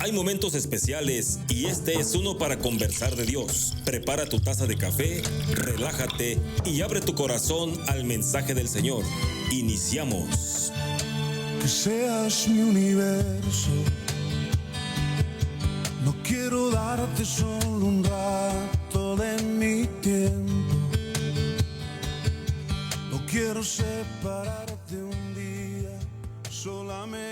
Hay momentos especiales y este es uno para conversar de Dios. Prepara tu taza de café, relájate y abre tu corazón al mensaje del Señor. Iniciamos. Que seas mi universo. No quiero darte solo un rato de mi tiempo. No quiero separarte un día solamente.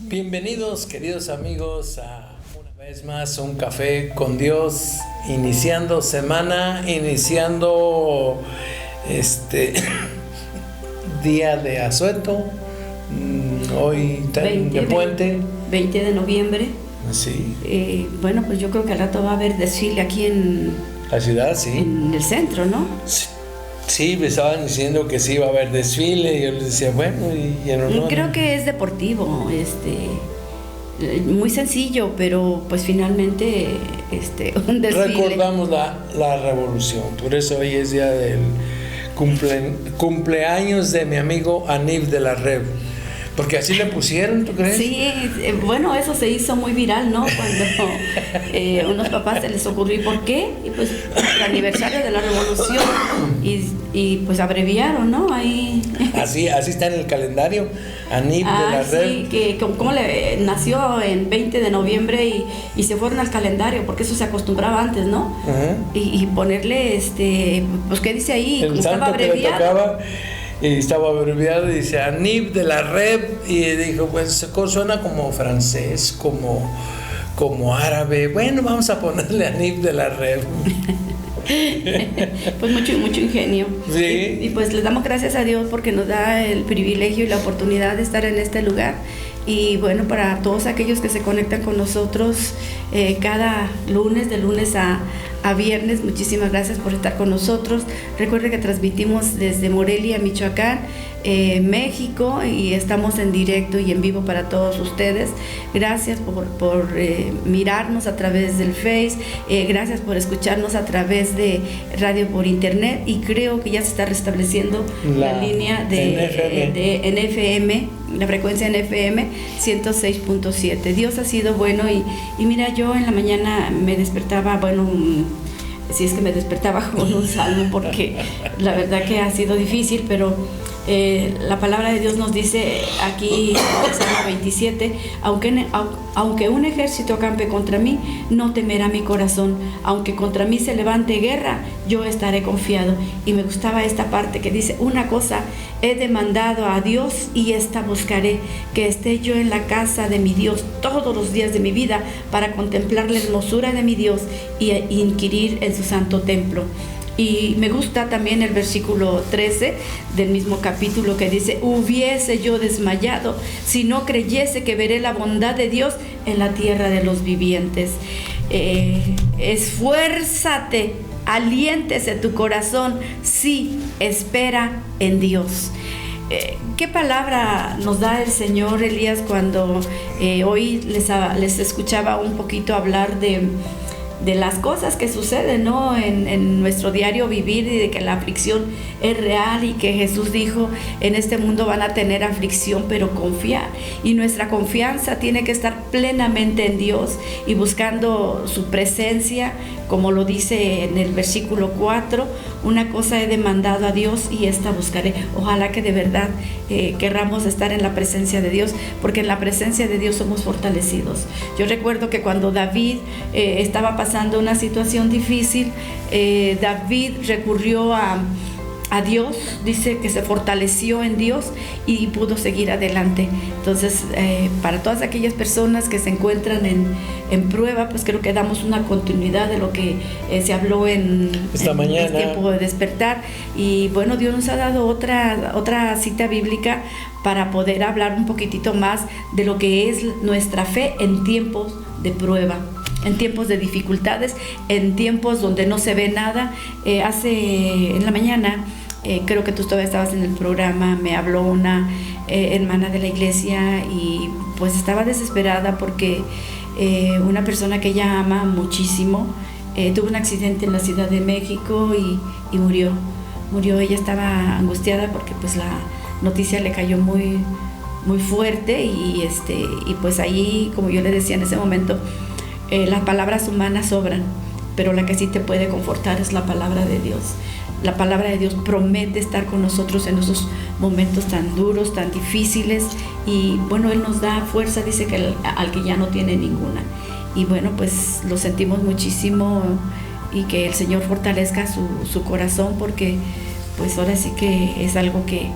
Bienvenidos, queridos amigos, a una vez más un café con Dios, iniciando semana, iniciando día de asueto, hoy de puente. 20 de noviembre. Sí. Bueno, pues yo creo que al rato va a haber desfile aquí en la ciudad, sí. En el centro, ¿no? Sí, me estaban diciendo que sí iba a haber desfile y yo les decía, bueno, y en honor. Creo que es deportivo, muy sencillo, pero pues finalmente un desfile. Recordamos la revolución, por eso hoy es día del cumpleaños de mi amigo Anib de la Rev. Porque así le pusieron, ¿tú crees? Sí, bueno, eso se hizo muy viral, ¿no? Cuando unos papás se les ocurrió, ¿y por qué? Y pues el aniversario de la revolución y pues abreviaron, ¿no? Ahí. Así está en el calendario, Anib de la Red. Sí, que como nació en 20 de noviembre y se fueron al calendario, porque eso se acostumbraba antes, ¿no? Uh-huh. Y ponerle, pues ¿qué dice ahí? El santo que le tocaba. Y estaba abreviado y dice Anib de la Rev, y dijo, pues suena como francés, como árabe, bueno, vamos a ponerle Anib de la Rev. Pues mucho ingenio. Sí. Y pues le damos gracias a Dios porque nos da el privilegio y la oportunidad de estar en este lugar. Y bueno, para todos aquellos que se conectan con nosotros cada lunes, de lunes a viernes, muchísimas gracias por estar con nosotros. Recuerde que transmitimos desde Morelia, Michoacán, México, y estamos en directo y en vivo para todos ustedes. Gracias por mirarnos a través del Face, gracias por escucharnos a través de radio por internet, y creo que ya se está restableciendo la línea de NFM, la frecuencia en FM 106.7. Dios ha sido bueno y mira, yo en la mañana me despertaba, si es que me despertaba con un salmo, porque la verdad que ha sido difícil, pero la palabra de Dios nos dice aquí en el Salmo 27, aunque un ejército acampe contra mí, no temerá mi corazón, aunque contra mí se levante guerra, yo estaré confiado. Y me gustaba esta parte que dice, una cosa he demandado a Dios y esta buscaré, que esté yo en la casa de mi Dios todos los días de mi vida, para contemplar la hermosura de mi Dios y inquirir en su santo templo. Y me gusta también el versículo 13 del mismo capítulo, que dice, hubiese yo desmayado si no creyese que veré la bondad de Dios en la tierra de los vivientes. Esfuérzate, aliéntese tu corazón, sí, espera en Dios. ¿Qué palabra nos da el Señor, Elías, cuando hoy les escuchaba un poquito hablar de las cosas que suceden, ¿no? en nuestro diario vivir, y de que la aflicción es real, y que Jesús dijo, en este mundo van a tener aflicción, pero confiar, y nuestra confianza tiene que estar plenamente en Dios y buscando su presencia, como lo dice en el versículo 4, una cosa he demandado a Dios y esta buscaré. Ojalá que de verdad querramos estar en la presencia de Dios, porque en la presencia de Dios somos fortalecidos. Yo recuerdo que cuando David estaba pasando una situación difícil, David recurrió a Dios, dice que se fortaleció en Dios y pudo seguir adelante. Entonces, para todas aquellas personas que se encuentran en prueba, pues creo que damos una continuidad de lo que se habló en mañana. El tiempo de despertar. Y bueno, Dios nos ha dado otra cita bíblica para poder hablar un poquitito más de lo que es nuestra fe en tiempos de prueba, en tiempos de dificultades, en tiempos donde no se ve nada. En la mañana, creo que tú todavía estabas en el programa, me habló una hermana de la iglesia, y pues estaba desesperada porque una persona que ella ama muchísimo tuvo un accidente en la Ciudad de México y murió. Ella estaba angustiada porque pues la noticia le cayó muy muy fuerte y pues ahí, como yo le decía en ese momento, las palabras humanas sobran, pero la que sí te puede confortar es la palabra de Dios. La palabra de Dios promete estar con nosotros en esos momentos tan duros, tan difíciles, y bueno, Él nos da fuerza, dice que al que ya no tiene ninguna. Y bueno, pues lo sentimos muchísimo, y que el Señor fortalezca su corazón, porque pues ahora sí que es algo que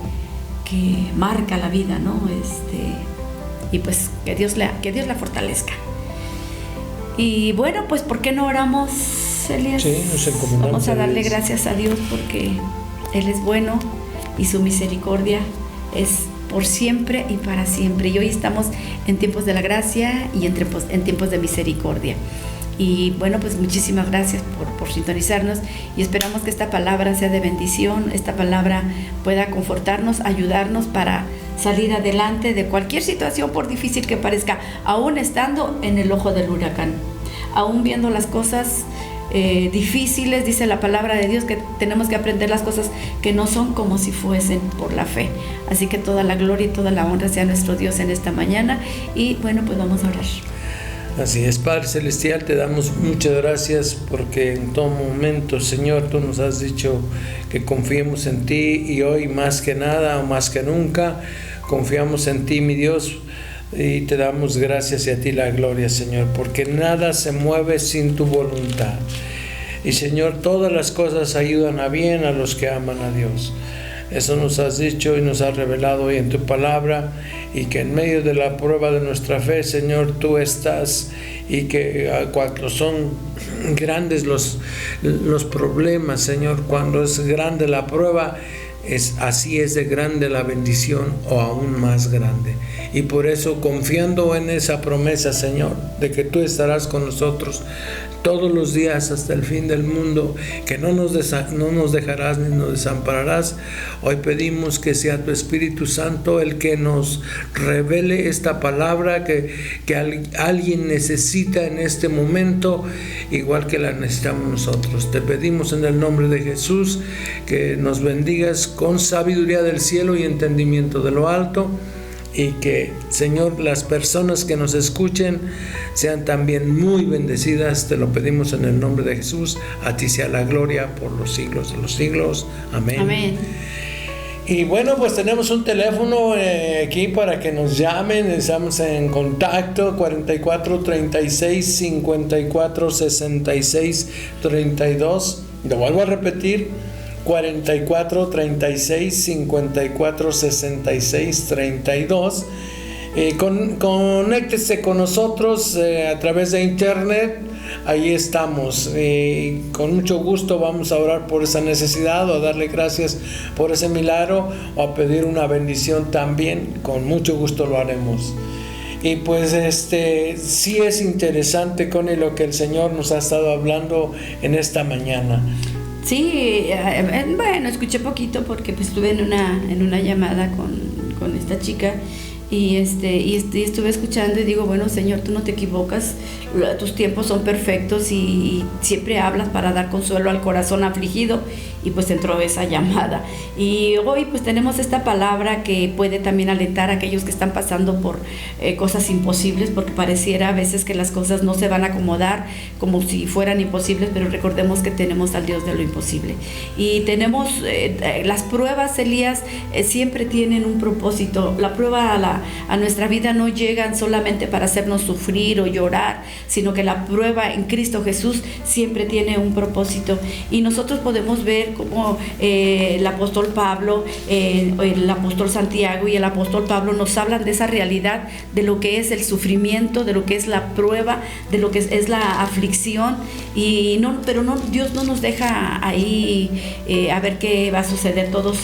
marca la vida, ¿no? Y pues que Dios la fortalezca. Y bueno, pues ¿por qué no oramos, Elías? Sí, nos encomendamos. Vamos a darle gracias a Dios porque Él es bueno y su misericordia es por siempre y para siempre. Y hoy estamos en tiempos de la gracia y en tiempos de misericordia. Y bueno, pues muchísimas gracias por sintonizarnos, y esperamos que esta palabra sea de bendición, esta palabra pueda confortarnos, ayudarnos para salir adelante de cualquier situación, por difícil que parezca, aún estando en el ojo del huracán, aún viendo las cosas difíciles. Dice la palabra de Dios que tenemos que aprender las cosas que no son como si fuesen por la fe. Así que toda la gloria y toda la honra sea nuestro Dios en esta mañana. Y bueno, pues vamos a orar. Así es, Padre Celestial, te damos muchas gracias porque en todo momento, Señor, tú nos has dicho que confiemos en ti, y hoy más que nada o más que nunca confiamos en ti, mi Dios, y te damos gracias y a ti la gloria, Señor, porque nada se mueve sin tu voluntad. Y Señor, todas las cosas ayudan a bien a los que aman a Dios. Eso nos has dicho y nos has revelado hoy en tu palabra, y que en medio de la prueba de nuestra fe, Señor, tú estás, y que cuando son grandes los problemas, Señor, cuando es grande la prueba, así es de grande la bendición, o aún más grande. Y por eso, confiando en esa promesa, Señor, de que tú estarás con nosotros todos los días hasta el fin del mundo, que no nos dejarás ni nos desampararás, hoy pedimos que sea tu Espíritu Santo el que nos revele esta palabra que alguien necesita en este momento, igual que la necesitamos nosotros. Te pedimos en el nombre de Jesús que nos bendigas con sabiduría del cielo y entendimiento de lo alto, y que, Señor, las personas que nos escuchen sean también muy bendecidas. Te lo pedimos en el nombre de Jesús. A ti sea la gloria por los siglos de los siglos. Amén. Amén. Y bueno, pues tenemos un teléfono aquí para que nos llamen. Estamos en contacto 44 36 54 66 32. Lo vuelvo a repetir: 44 36 54 66 32. Conéctese con nosotros a través de internet. Ahí estamos. Con mucho gusto vamos a orar por esa necesidad, o a darle gracias por ese milagro, o a pedir una bendición también. Con mucho gusto lo haremos. Y pues sí es interesante, Connie, lo que el Señor nos ha estado hablando en esta mañana. Sí, bueno, escuché poquito porque pues estuve en una llamada con esta chica, y estuve escuchando y digo, bueno, Señor, tú no te equivocas, tus tiempos son perfectos, y siempre hablas para dar consuelo al corazón afligido, y pues entró esa llamada. Y hoy pues tenemos esta palabra que puede también alentar a aquellos que están pasando por cosas imposibles, porque pareciera a veces que las cosas no se van a acomodar como si fueran imposibles, pero recordemos que tenemos al Dios de lo imposible. Y tenemos las pruebas, Elías, siempre tienen un propósito. La prueba a nuestra vida no llegan solamente para hacernos sufrir o llorar, sino que la prueba en Cristo Jesús siempre tiene un propósito. Y nosotros podemos ver cómo el apóstol Pablo, el apóstol Santiago y el apóstol Pablo nos hablan de esa realidad, de lo que es el sufrimiento, de lo que es la prueba, de lo que es la aflicción. Pero Dios no nos deja ahí a ver qué va a suceder, todos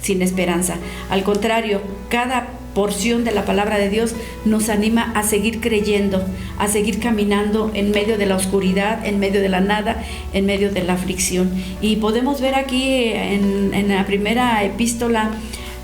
sin esperanza. Al contrario, cada porción de la palabra de Dios nos anima a seguir creyendo, a seguir caminando en medio de la oscuridad, en medio de la nada, en medio de la aflicción. Y podemos ver aquí en la primera epístola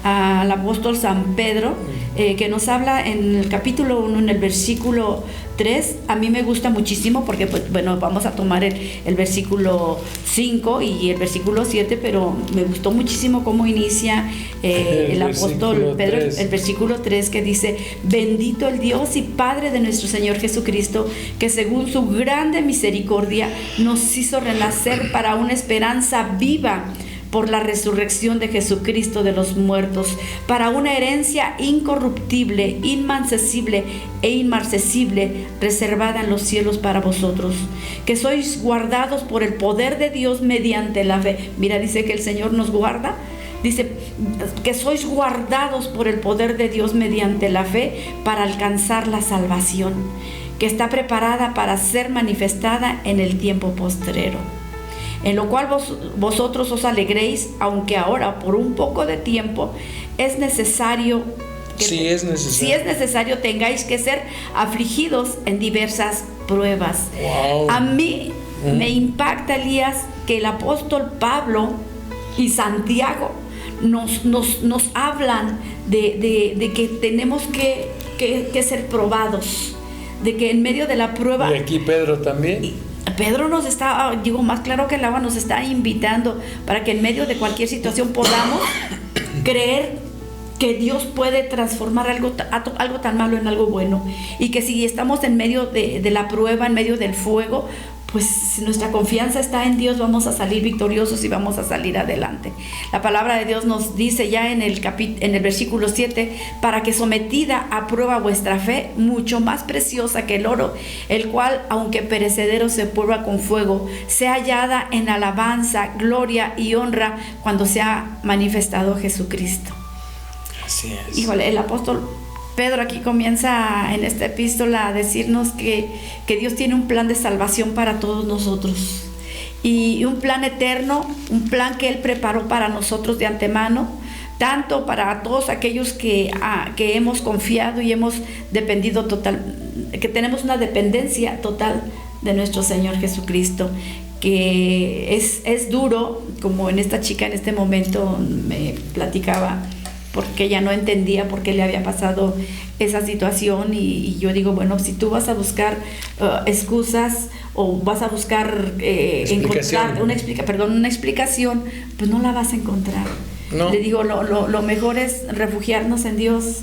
al apóstol San Pedro, que nos habla en el capítulo 1, en el versículo 3. A mí me gusta muchísimo porque, pues, bueno, vamos a tomar el versículo 5 y el versículo 7, pero me gustó muchísimo cómo inicia el apóstol Pedro, el versículo 3, que dice: bendito el Dios y Padre de nuestro Señor Jesucristo, que según su grande misericordia nos hizo renacer para una esperanza viva por la resurrección de Jesucristo de los muertos, para una herencia incorruptible, inmancesible e inmarcesible, reservada en los cielos para vosotros, que sois guardados por el poder de Dios mediante la fe. Mira, dice que el Señor nos guarda. Dice que sois guardados por el poder de Dios mediante la fe para alcanzar la salvación, que está preparada para ser manifestada en el tiempo postrero, en lo cual vosotros os alegréis, aunque ahora por un poco de tiempo es necesario que si es necesario tengáis que ser afligidos en diversas pruebas. Wow. A mí me impacta, Elías, que el apóstol Pablo y Santiago nos hablan de que tenemos que ser probados, de que en medio de la prueba. Y aquí Pedro también. Pedro nos está, digo, más claro que el agua, nos está invitando para que en medio de cualquier situación podamos creer que Dios puede transformar algo tan malo en algo bueno, y que si estamos en medio de la prueba, en medio del fuego, pues si nuestra confianza está en Dios, vamos a salir victoriosos y vamos a salir adelante. La palabra de Dios nos dice ya en el versículo 7, para que sometida a prueba vuestra fe, mucho más preciosa que el oro, el cual, aunque perecedero se prueba con fuego, sea hallada en alabanza, gloria y honra cuando sea manifestado Jesucristo. Así es. Híjole, el apóstol Pedro aquí comienza en esta epístola a decirnos que Dios tiene un plan de salvación para todos nosotros, y un plan eterno, un plan que Él preparó para nosotros de antemano, tanto para todos aquellos que hemos confiado y hemos dependido que tenemos una dependencia total de nuestro Señor Jesucristo, que es duro, como en esta chica en este momento me platicaba, porque ella no entendía por qué le había pasado esa situación, y yo digo, bueno, si tú vas a buscar excusas o vas a buscar encontrar una explicación, pues no la vas a encontrar. No. Le digo, lo mejor es refugiarnos en Dios,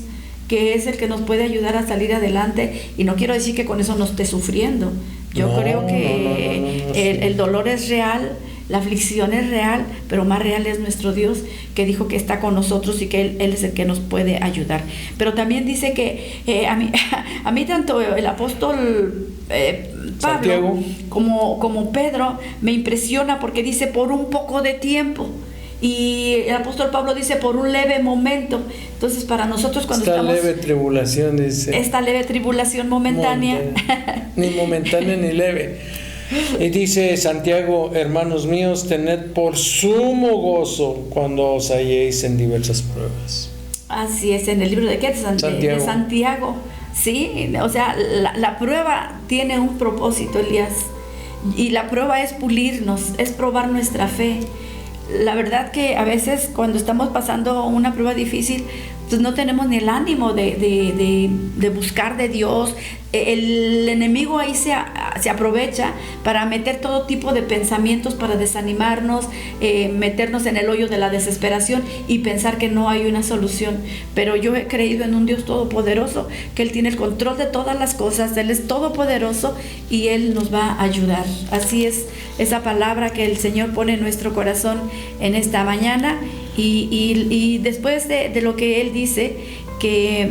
que es el que nos puede ayudar a salir adelante, y no quiero decir que con eso no esté sufriendo. Yo creo que el dolor es real, la aflicción es real, pero más real es nuestro Dios, que dijo que está con nosotros y que Él es el que nos puede ayudar. Pero también dice que a mí tanto el apóstol Pablo como Pedro me impresiona, porque dice por un poco de tiempo. Y el apóstol Pablo dice por un leve momento. Entonces, para nosotros cuando estamos... Esta leve tribulación, dice. Esta leve tribulación momentánea. Ni momentánea ni leve. Y dice Santiago: hermanos míos, tened por sumo gozo cuando os halléis en diversas pruebas. Así es, en el libro de ¿qué? De Santiago. Sí, o sea, la prueba tiene un propósito, Elías. Y la prueba es pulirnos, es probar nuestra fe. La verdad que a veces cuando estamos pasando una prueba difícil, pues no tenemos ni el ánimo de buscar de Dios. El enemigo ahí se aprovecha para meter todo tipo de pensamientos para desanimarnos, meternos en el hoyo de la desesperación y pensar que no hay una solución. Pero yo he creído en un Dios todopoderoso, que Él tiene el control de todas las cosas. Él es todopoderoso y Él nos va a ayudar. Así es esa palabra que el Señor pone en nuestro corazón en esta mañana. Y después de lo que Él dice, que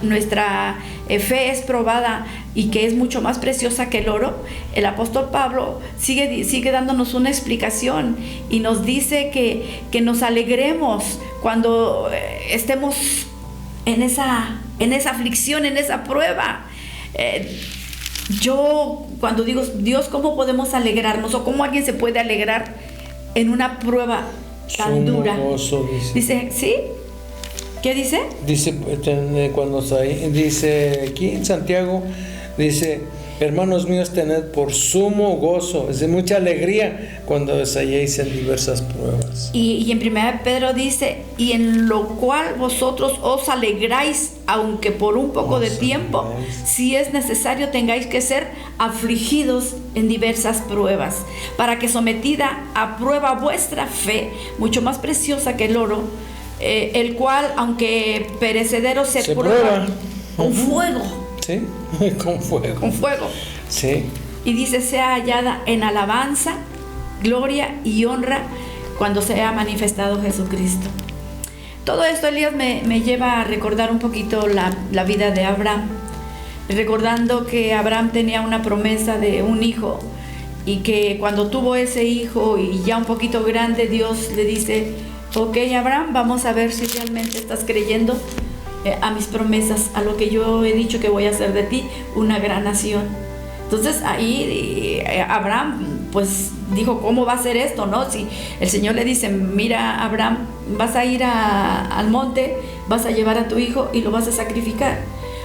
nuestra fe es probada y que es mucho más preciosa que el oro, el apóstol Pablo sigue dándonos una explicación y nos dice que nos alegremos cuando estemos en esa aflicción, en esa prueba. Yo cuando digo, Dios, ¿cómo podemos alegrarnos? ¿O cómo alguien se puede alegrar en una prueba tan dura? Gozo, dice, ¿sí? ¿Qué dice? Dice, cuando dice aquí en Santiago, dice, hermanos míos, tened por sumo gozo, es de mucha alegría cuando os halléis en diversas pruebas. Y en 1 Pedro dice, y en lo cual vosotros os alegráis, aunque por un poco de tiempo, si es necesario, tengáis que ser afligidos en diversas pruebas, para que sometida a prueba vuestra fe, mucho más preciosa que el oro, el cual, aunque perecedero, se prueba con fuego. Sí, con fuego. Con fuego. Sí. Y dice, sea hallada en alabanza, gloria y honra cuando sea manifestado Jesucristo. Todo esto, Elías, me lleva a recordar un poquito la vida de Abraham, recordando que Abraham tenía una promesa de un hijo, y que cuando tuvo ese hijo y ya un poquito grande, Dios le dice, ok, Abraham, vamos a ver si realmente estás creyendo a mis promesas, a lo que yo he dicho que voy a hacer de ti una gran nación. Entonces ahí Abraham pues dijo, ¿cómo va a ser esto? ¿No? Si el Señor le dice, mira, Abraham, vas a ir al monte, vas a llevar a tu hijo y lo vas a sacrificar.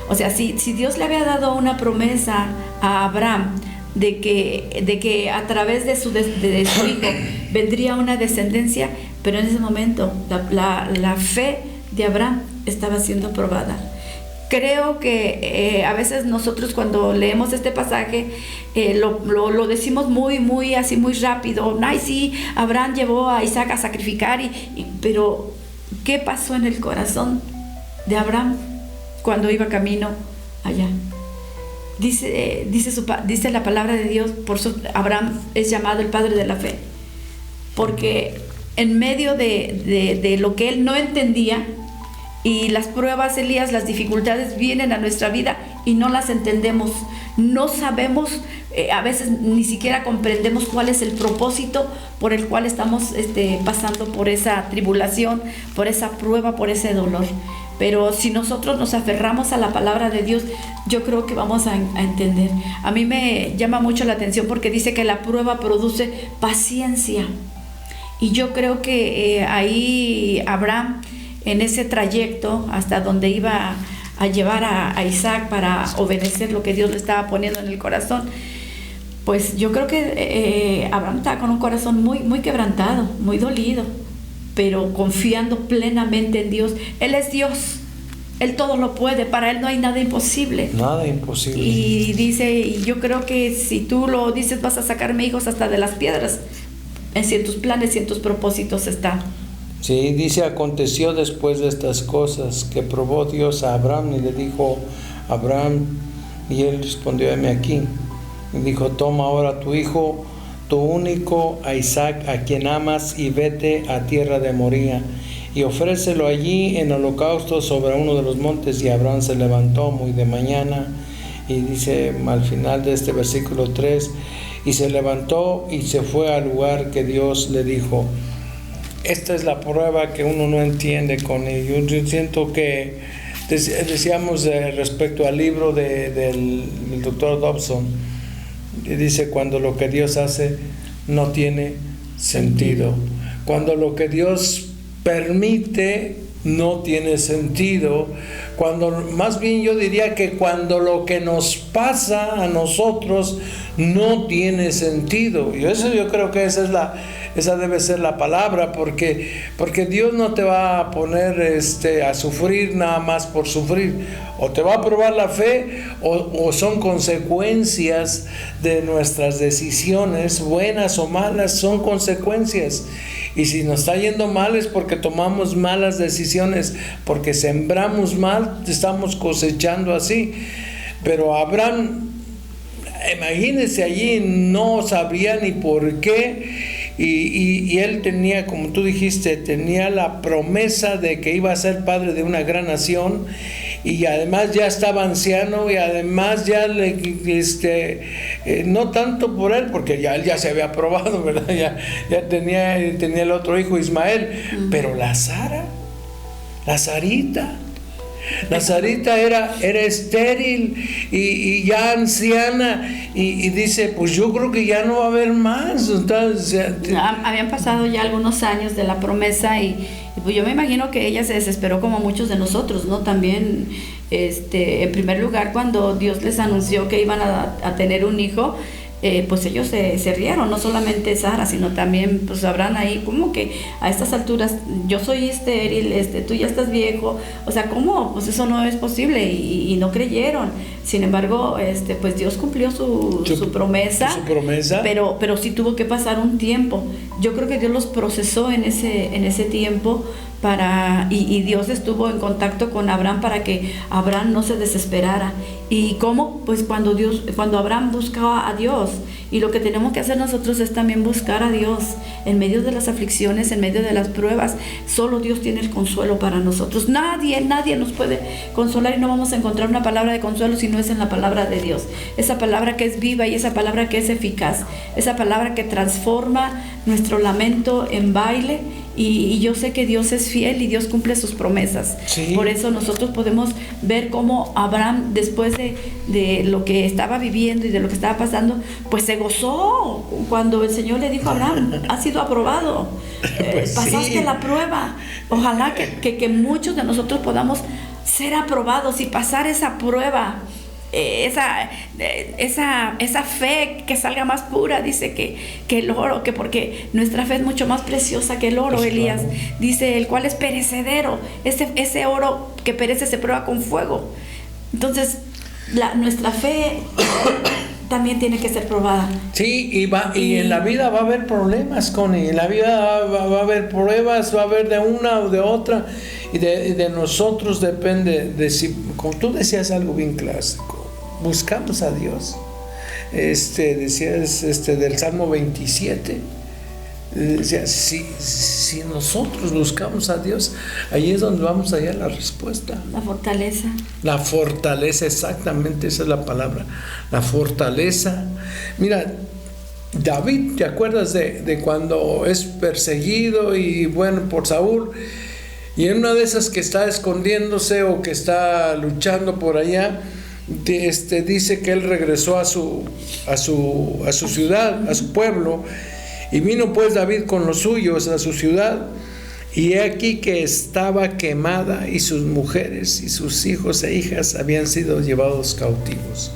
O sea, si Dios le había dado una promesa a Abraham de que a través de su hijo vendría una descendencia, pero en ese momento la fe de Abraham estaba siendo probada. Creo que a veces nosotros cuando leemos este pasaje lo decimos muy así, muy rápido. Ay, sí, Abraham llevó a Isaac a sacrificar, pero ¿qué pasó en el corazón de Abraham cuando iba camino allá? Dice la palabra de Dios, por eso Abraham es llamado el padre de la fe, porque en medio de lo que él no entendía, y las pruebas, Elías, las dificultades vienen a nuestra vida y no las entendemos, no sabemos, a veces ni siquiera comprendemos cuál es el propósito por el cual estamos pasando por esa tribulación, por esa prueba, por ese dolor. Pero si nosotros nos aferramos a la palabra de Dios, yo creo que vamos a entender. A mí me llama mucho la atención porque dice que la prueba produce paciencia. Y yo creo que ahí Abraham, en ese trayecto hasta donde iba a llevar a Isaac para obedecer lo que Dios le estaba poniendo en el corazón, pues yo creo que Abraham estaba con un corazón muy quebrantado, muy dolido, pero confiando plenamente en Dios. Él es Dios, Él todo lo puede, para Él no hay nada imposible. Nada imposible. Y dice, y yo creo que si tú lo dices, vas a sacarme hijos hasta de las piedras, en tus planes y en tus propósitos está. Sí, dice, aconteció después de estas cosas que probó Dios a Abraham y le dijo, Abraham, y él respondió, heme aquí. Y dijo, toma ahora tu hijo, tu único, a Isaac, a quien amas, y vete a tierra de Moría, y ofrécelo allí en holocausto sobre uno de los montes. Y Abraham se levantó muy de mañana, y dice al final de este versículo 3, y se levantó y se fue al lugar que Dios le dijo. Esta es la prueba que uno no entiende con ello. Yo siento que decíamos respecto al libro del doctor Dobson, dice, cuando lo que Dios hace no tiene sentido, cuando lo que Dios permite no tiene sentido, cuando, más bien yo diría que cuando lo que nos pasa a nosotros no tiene sentido. Y eso yo creo que esa debe ser la palabra, porque Dios no te va a poner a sufrir nada más por sufrir. O te va a probar la fe, o son consecuencias de nuestras decisiones, buenas o malas, son consecuencias. Y si nos está yendo mal es porque tomamos malas decisiones, porque sembramos mal, estamos cosechando así. Pero Abraham, imagínense, allí no sabía ni por qué, y él tenía, como tú dijiste, tenía la promesa de que iba a ser padre de una gran nación, y además ya estaba anciano, y además ya no tanto por él, porque él ya se había probado, ¿verdad? Ya tenía el otro hijo, Ismael, pero la Sarita era estéril y ya anciana, y dice, pues yo creo que ya no va a haber más. Entonces, habían pasado ya algunos años de la promesa, y pues yo me imagino que ella se desesperó como muchos de nosotros, ¿no? También, en primer lugar, cuando Dios les anunció que iban a tener un hijo, pues ellos se rieron, no solamente Sara, sino también pues Abraham ahí, como que a estas alturas yo soy estéril, tú ya estás viejo, o sea, ¿cómo? Pues eso no es posible, y no creyeron. Sin embargo, pues Dios cumplió su promesa, pero sí tuvo que pasar un tiempo. Yo creo que Dios los procesó en ese tiempo y Dios estuvo en contacto con Abraham para que Abraham no se desesperara. ¿Y cómo? Pues cuando Abraham buscaba a Dios, y lo que tenemos que hacer nosotros es también buscar a Dios en medio de las aflicciones, en medio de las pruebas. Solo Dios tiene el consuelo para nosotros. Nadie nos puede consolar, y no vamos a encontrar una palabra de consuelo si no es en la palabra de Dios. Esa palabra que es viva y esa palabra que es eficaz, esa palabra que transforma nuestro lamento en baile. Y yo sé que Dios es fiel y Dios cumple sus promesas. Sí. Por eso nosotros podemos ver cómo Abraham, después de lo que estaba viviendo y de lo que estaba pasando, pues se gozó cuando el Señor le dijo a Abraham: has sido aprobado, pues pasaste sí. la prueba. Ojalá que muchos de nosotros podamos ser aprobados y pasar esa prueba. Esa fe que salga más pura, dice que el oro, que porque nuestra fe es mucho más preciosa que el oro, pues Elías, claro. Dice, el cual es perecedero. Ese oro que perece se prueba con fuego. Entonces nuestra fe también tiene que ser probada. Sí, y en la vida va a haber problemas, Connie. En la vida va a haber pruebas, va a haber de una o de otra, y de nosotros depende de si, como tú decías algo bien clásico, buscamos a Dios. Decías del Salmo 27, decía, si nosotros buscamos a Dios, ahí es donde vamos a hallar la respuesta. La fortaleza, exactamente, esa es la palabra, la fortaleza. Mira, David, ¿te acuerdas de cuando es perseguido y bueno, por Saúl? Y en una de esas que está escondiéndose o que está luchando por allá, dice que él regresó a su ciudad, a su pueblo, y vino pues David con los suyos a su ciudad, y he aquí que estaba quemada, y sus mujeres y sus hijos e hijas habían sido llevados cautivos.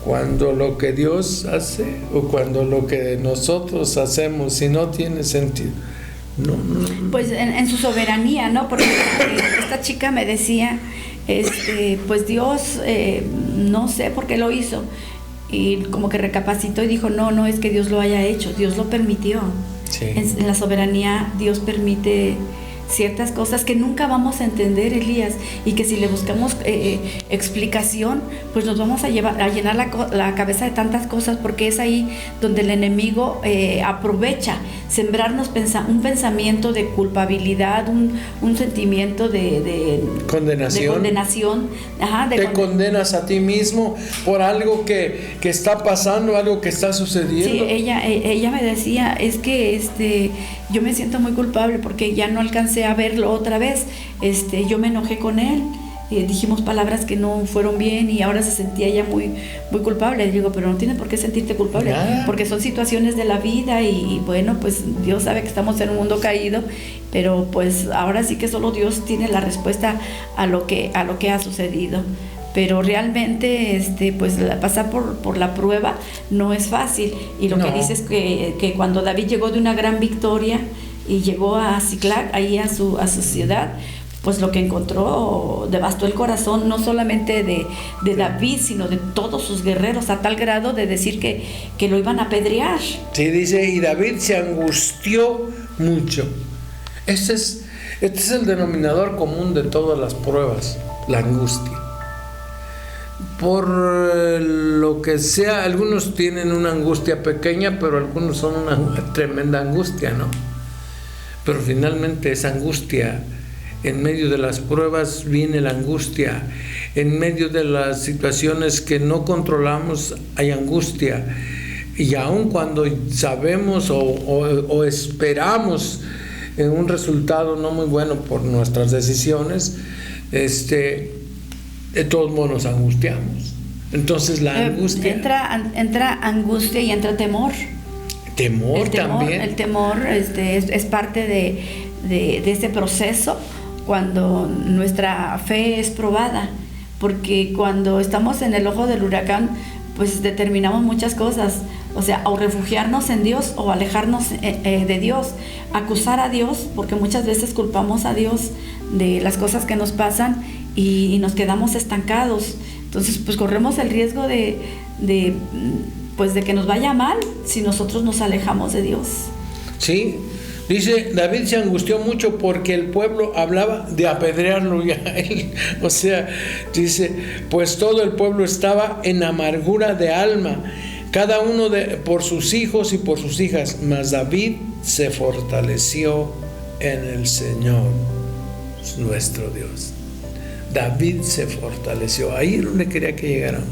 Cuando lo que Dios hace o cuando lo que nosotros hacemos, si no tiene sentido, no. Pues en su soberanía, ¿no? Porque esta chica me decía, pues Dios, no sé por qué lo hizo, y como que recapacitó y dijo, no es que Dios lo haya hecho, Dios lo permitió. Sí. En la soberanía Dios permite ciertas cosas que nunca vamos a entender, Elías, y que si le buscamos explicación, pues nos vamos a llenar la cabeza de tantas cosas, porque es ahí donde el enemigo aprovecha sembrarnos un pensamiento de culpabilidad, un sentimiento de condenación. Te condenas a ti mismo por algo que está pasando, algo que está sucediendo. Sí, ella me decía, es que yo me siento muy culpable porque ya no alcancé a verlo otra vez. Yo me enojé con él, dijimos palabras que no fueron bien, y ahora se sentía ella muy, muy culpable. Digo, pero no tienes por qué sentirte culpable, porque son situaciones de la vida, y bueno, pues Dios sabe que estamos en un mundo caído, pero pues ahora sí que solo Dios tiene la respuesta a lo que ha sucedido. Pero realmente pues pasar por la prueba no es fácil, y lo que dices que cuando David llegó de una gran victoria y llegó a Ziklag, ahí a su ciudad, pues lo que encontró devastó el corazón no solamente de David, sino de todos sus guerreros, a tal grado de decir que lo iban a apedrear. Sí, dice, y David se angustió mucho. Este es el denominador común de todas las pruebas, la angustia. Por lo que sea, algunos tienen una angustia pequeña, pero algunos son una tremenda angustia, ¿no? Pero finalmente esa angustia, en medio de las pruebas viene la angustia, en medio de las situaciones que no controlamos hay angustia, y aun cuando sabemos o esperamos un resultado no muy bueno por nuestras decisiones, de todos modos nos angustiamos. Entonces la angustia... Entra angustia y entra temor. Temor también. El temor es parte de ese proceso cuando nuestra fe es probada, porque cuando estamos en el ojo del huracán, pues determinamos muchas cosas, o sea, o refugiarnos en Dios o alejarnos de Dios, acusar a Dios, porque muchas veces culpamos a Dios de las cosas que nos pasan y nos quedamos estancados. Entonces, pues corremos el riesgo de que nos vaya mal si nosotros nos alejamos de Dios. Sí, dice, David se angustió mucho porque el pueblo hablaba de apedrearlo ya a él. O sea, dice, pues todo el pueblo estaba en amargura de alma, cada uno por sus hijos y por sus hijas, mas David se fortaleció en el Señor, nuestro Dios. David se fortaleció, ahí es donde quería que llegaran.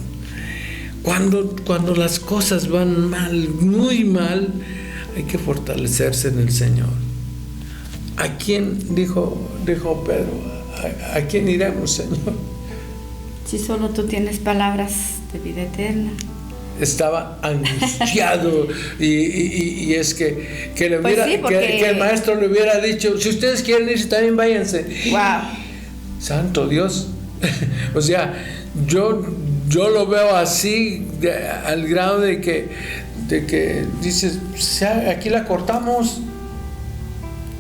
Cuando las cosas van mal, muy mal, hay que fortalecerse en el Señor. ¿A quién, dijo Pedro, a quién iremos, Señor? Si solo tú tienes palabras de vida eterna. Estaba angustiado y es que le hubiera, pues sí, que el maestro le hubiera dicho, si ustedes quieren irse también váyanse. Wow. Santo Dios. O sea, yo lo veo así al grado de que dices, aquí la cortamos.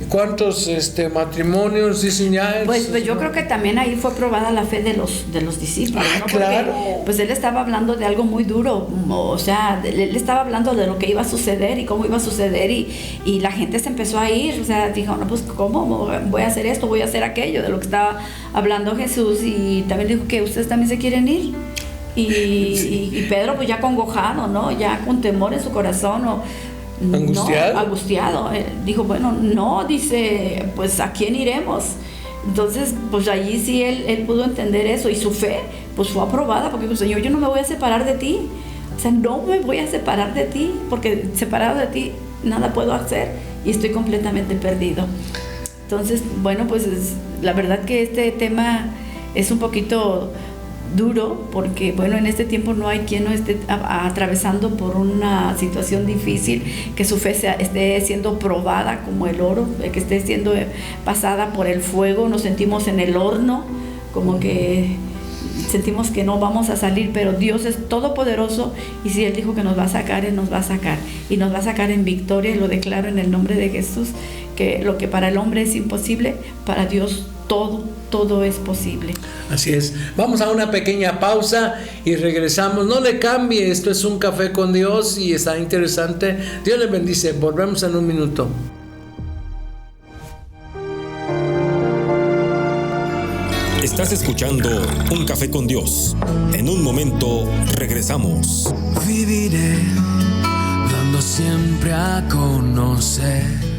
¿Cuántos matrimonios dicen ya? Pues yo creo que también ahí fue probada la fe de los discípulos, ¿no? Claro. Porque pues él estaba hablando de algo muy duro, o sea, él estaba hablando de lo que iba a suceder y cómo iba a suceder y la gente se empezó a ir, o sea, dijo, no, pues ¿cómo voy a hacer esto, voy a hacer aquello? De lo que estaba hablando Jesús, y también dijo que ustedes también se quieren ir. Y Pedro pues ya congojado, ¿no? Ya con temor en su corazón, ¿Angustiado? No, angustiado. Dijo, bueno, no, dice, pues ¿a quién iremos? Entonces, pues allí sí él pudo entender eso, y su fe pues fue aprobada, porque pues, Señor, yo no me voy a separar de ti, o sea, no me voy a separar de ti, porque separado de ti nada puedo hacer y estoy completamente perdido. Entonces, bueno, pues la verdad que este tema es un poquito duro, porque bueno, en este tiempo no hay quien no esté atravesando por una situación difícil, que su fe esté siendo probada como el oro, que esté siendo pasada por el fuego. Nos sentimos en el horno, como que sentimos que no vamos a salir, pero Dios es todopoderoso, y si Él dijo que nos va a sacar, Él nos va a sacar, y nos va a sacar en victoria. Y lo declaro en el nombre de Jesús, que lo que para el hombre es imposible, para Dios todo es posible. Así es. Vamos a una pequeña pausa y regresamos. No le cambie, esto es Un Café con Dios y está interesante. Dios le bendice. Volvemos en un minuto. Estás escuchando Un Café con Dios. En un momento regresamos. Viviré dando siempre a conocer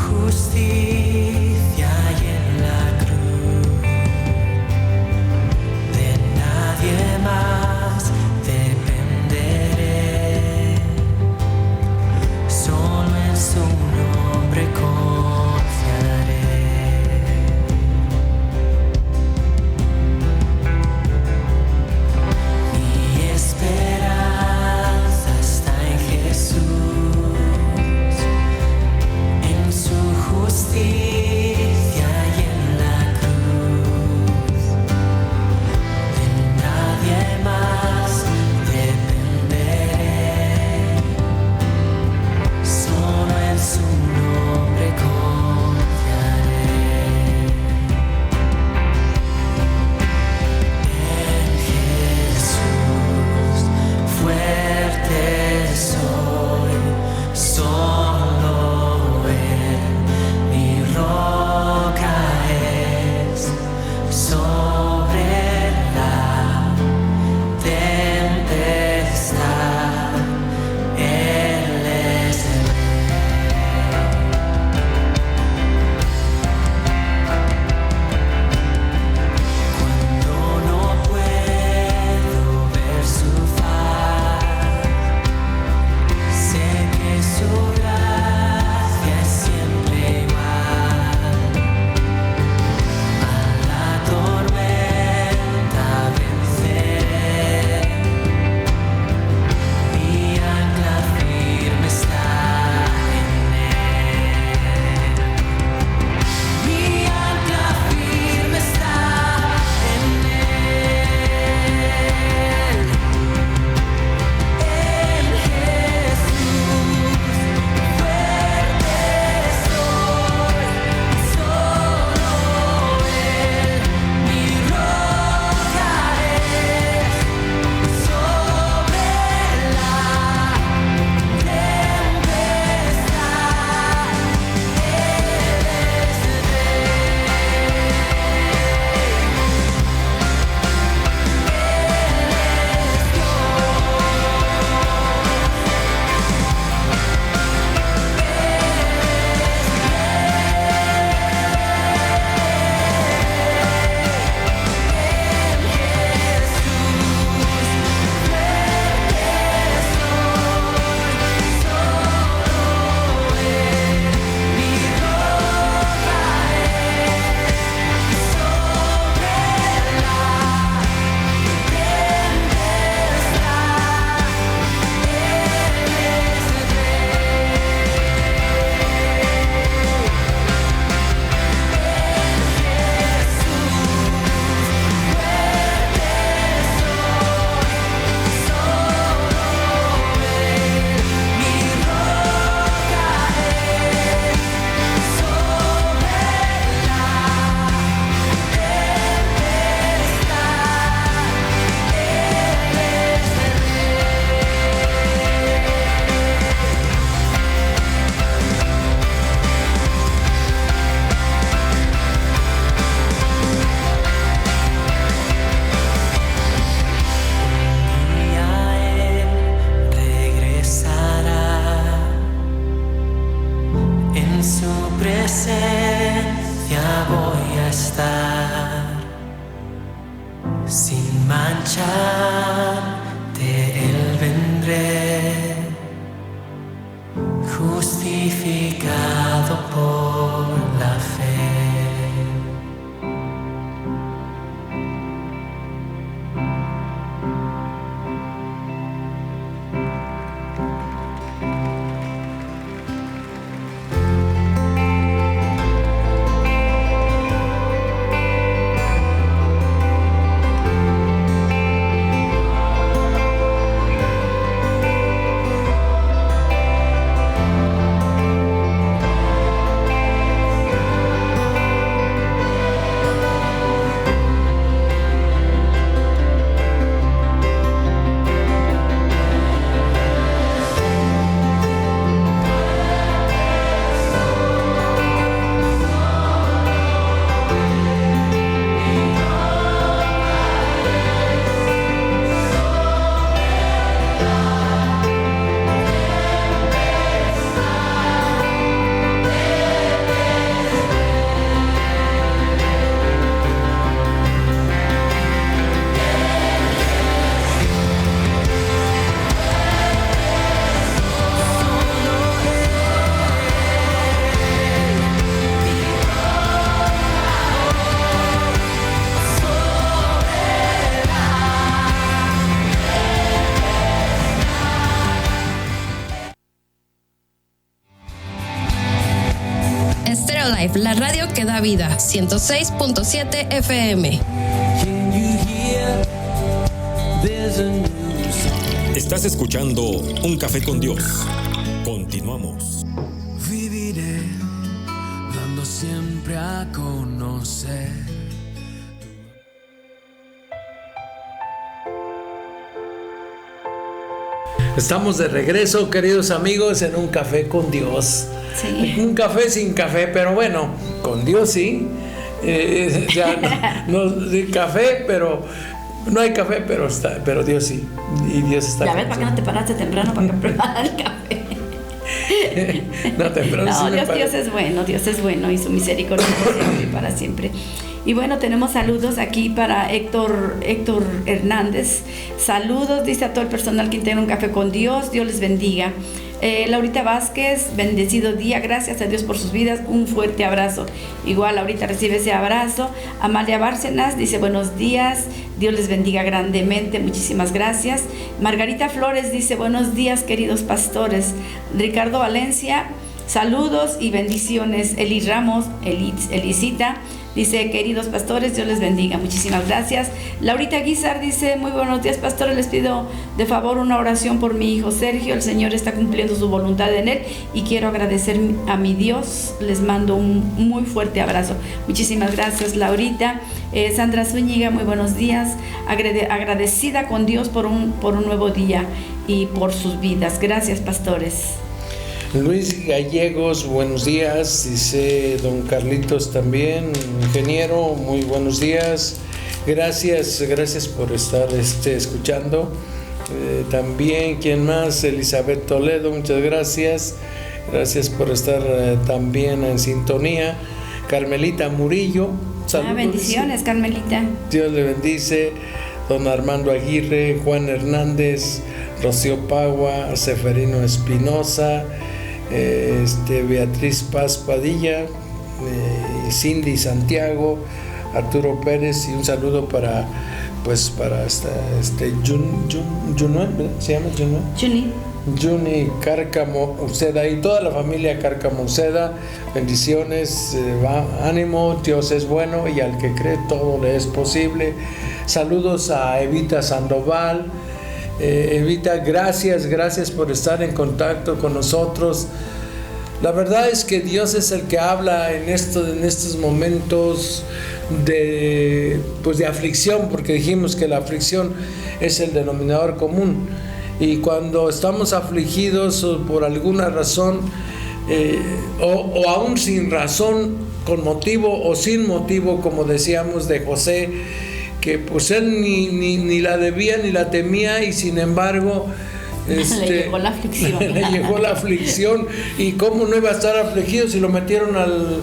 justicia. Life, la radio que da vida, 106.7 FM. Estás escuchando Un Café con Dios. Continuamos. Viviré dando siempre a conocer. Estamos de regreso, queridos amigos, en Un Café con Dios. Sí. Un café sin café, pero bueno, con Dios sí. Ya no de café, pero no hay café, pero Dios sí. Y Dios está. Ya ves, ¿para qué no te paraste temprano para que preparar el café? No, temprano sí me Dios es bueno y su misericordia por siempre y para siempre. Y bueno, tenemos saludos aquí para Héctor Hernández. Saludos, dice a todo el personal que integra Un Café con Dios. Dios les bendiga. Laurita Vázquez, bendecido día, gracias a Dios por sus vidas, un fuerte abrazo. Igual Laurita recibe ese abrazo. Amalia Bárcenas dice buenos días, Dios les bendiga grandemente, muchísimas gracias. Margarita Flores dice buenos días queridos pastores. Ricardo Valencia, saludos y bendiciones. Eli Ramos, Elisita dice queridos pastores, Dios les bendiga, muchísimas gracias. Laurita Guizar dice muy buenos días pastores, les pido de favor una oración por mi hijo Sergio, el Señor está cumpliendo su voluntad en él y quiero agradecer a mi Dios, les mando un muy fuerte abrazo. Muchísimas gracias Laurita. Sandra Zúñiga, muy buenos días, agradecida con Dios por un nuevo día y por sus vidas, gracias pastores. Luis Gallegos, buenos días, dice don Carlitos también, ingeniero, muy buenos días, gracias por estar escuchando. También, ¿quién más? Elizabeth Toledo, muchas gracias por estar también en sintonía. Carmelita Murillo, saludos. Bendiciones, Carmelita. Dios le bendice. Don Armando Aguirre, Juan Hernández, Rocío Pagua, Seferino Espinosa, Beatriz Paz Padilla, Cindy Santiago, Arturo Pérez, y un saludo para Junuel, ¿se llama Junuel? Juni Cárcamo Uceda y toda la familia Cárcamo Uceda, bendiciones, ánimo, Dios es bueno y al que cree todo le es posible. Saludos a Evita Sandoval. Evita, gracias por estar en contacto con nosotros. La verdad es que Dios es el que habla en estos momentos de aflicción, porque dijimos que la aflicción es el denominador común, y cuando estamos afligidos por alguna razón, o aún sin razón, con motivo o sin motivo, como decíamos de José, que pues él ni la debía ni la temía, y sin embargo le llegó la aflicción. Le llegó la aflicción, y cómo no iba a estar afligido si lo metieron al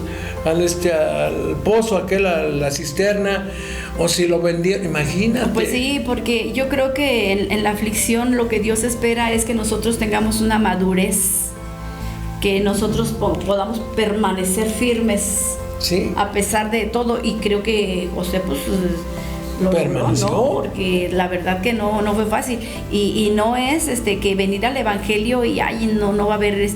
pozo aquel, a la cisterna, o si lo vendieron, imagínate. Pues sí, porque yo creo que en la aflicción lo que Dios espera es que nosotros tengamos una madurez, que nosotros podamos permanecer firmes, ¿sí?, a pesar de todo, y creo que José pues lo permaneció, ¿no? Porque la verdad que no fue fácil, y no es que venir al evangelio y no va a haber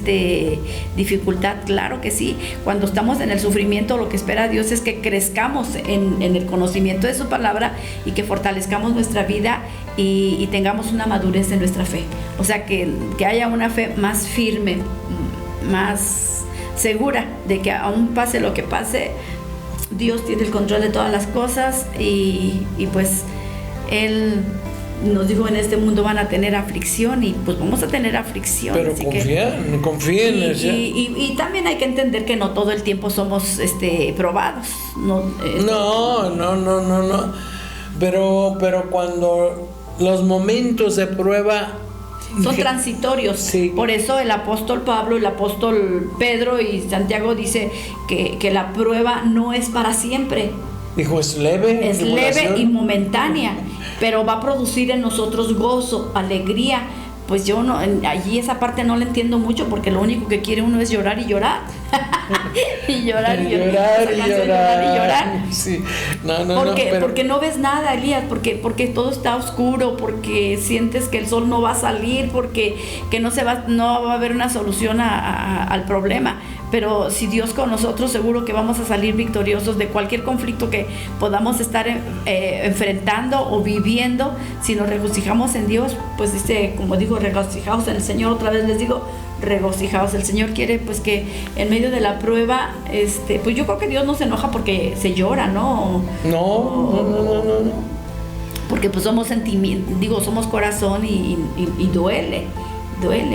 dificultad. Claro que sí, cuando estamos en el sufrimiento, lo que espera Dios es que crezcamos en el conocimiento de su palabra, y que fortalezcamos nuestra vida y tengamos una madurez en nuestra fe, o sea que haya una fe más firme, más segura de que aún pase lo que pase, Dios tiene el control de todas las cosas, y pues Él nos dijo, en este mundo van a tener aflicción, y pues vamos a tener aflicción. Pero confíen. Y también hay que entender que no todo el tiempo somos probados. No. Pero cuando los momentos de prueba son transitorios, sí. Por eso el apóstol Pablo, el apóstol Pedro y Santiago dice que la prueba no es para siempre. Dijo, es leve. Es leve y momentánea, pero va a producir en nosotros gozo, alegría. Pues yo allí esa parte no la entiendo mucho, porque lo único que quiere uno es llorar y llorar. y llorar. Sí. Porque no ves nada, Elías, porque todo está oscuro, porque sientes que el sol no va a salir, porque que no va a haber una solución al problema. Pero si Dios con nosotros, seguro que vamos a salir victoriosos de cualquier conflicto que podamos estar enfrentando o viviendo. Si nos regocijamos en Dios, pues dice, como digo, regocijaos en el Señor. Otra vez les digo, regocijaos. El Señor quiere pues que en medio de la prueba, pues yo creo que Dios no se enoja porque se llora, ¿no? No. Porque pues somos sentimiento, somos corazón y duele,